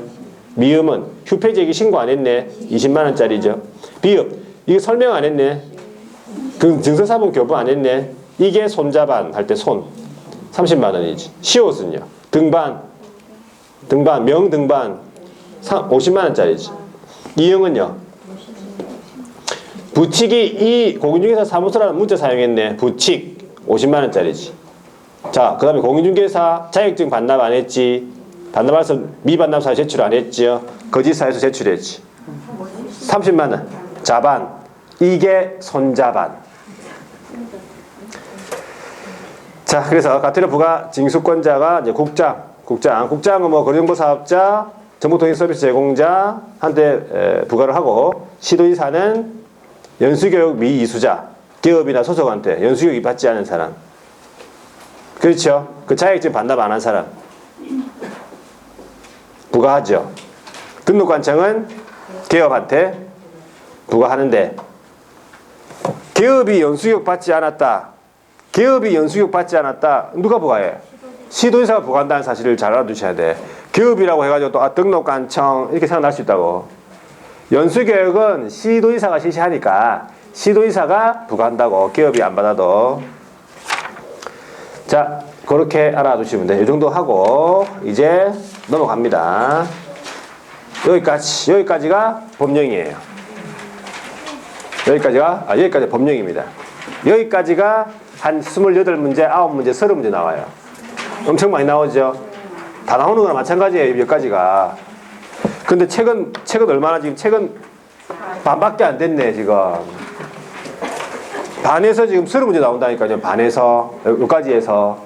미음은 휴폐재기 신고 안 했네. 20만 원짜리죠. 비읍. 이거 설명 안 했네. 그 증서사본 교부 안 했네. 이게 손자반 할 때 손. 30만 원이지. 시옷은요. 등반, 명등반 50만 원짜리지. 이응은요. 부칙이 이 공인중개사 사무소라는 문자 사용했네. 부칙 50만 원짜리지. 자, 그 다음에 공인중개사 자격증 반납 안 했지. 반납해서 미반납 사유 제출 안 했지요. 거짓 사유서 제출했지. 30만 원. 자반. 이게 손자반. 자, 그래서 가태료 부과 징수권자가 이제 국장은 뭐 거리정보 사업자, 정보통신 서비스 제공자한테 부과를 하고 시도지사는 연수교육 미이수자, 기업이나 소속한테 연수교육이 받지 않은 사람. 그렇죠? 그 자격증 반납 안 한 사람. 부과하죠. 등록관청은 기업한테 부과하는데 기업이 연수교육 받지 않았다. 누가 부과해? 시도지사가 부과한다는 사실을 잘 알아두셔야 돼. 기업이라고 해가지고 또 등록관청 이렇게 생각날 수 있다고. 연수교육은 시도지사가 실시하니까 시도지사가 부과한다고. 기업이 안 받아도. 자, 그렇게 알아두시면 돼요. 이 정도 하고 이제 넘어갑니다. 여기까지가 법령이에요. 여기까지 법령입니다. 여기까지가 한 28문제, 9문제, 30문제 나와요. 엄청 많이 나오죠. 다 나오는 거랑 마찬가지예요. 여기까지가. 근데 책은 얼마나 지금 책은 반밖에 안 됐네 지금. 반에서 지금 30문제 나온다니까요. 반에서 여기까지 해서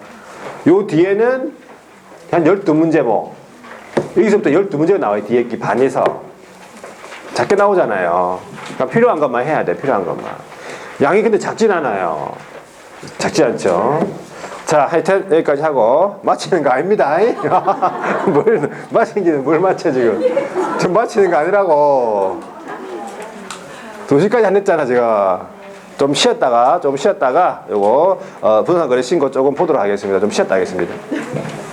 요 뒤에는 한 12문제 뭐 여기서부터 12문제가 나와요. 뒤에 반에서 작게 나오잖아요. 그러니까 필요한 것만 해야 돼. 필요한 것만. 양이 근데 작진 않아요. 작지 않죠. 자, 하여튼 여기까지 하고 마치는 거 아닙니다. 뭘 맞춰 지금. 좀 마치는 거 아니라고. 2시까지 안 됐잖아 제가. 좀 쉬었다가 요거 부동산 거래 신고 조금 보도록 하겠습니다. 좀 쉬었다 하겠습니다.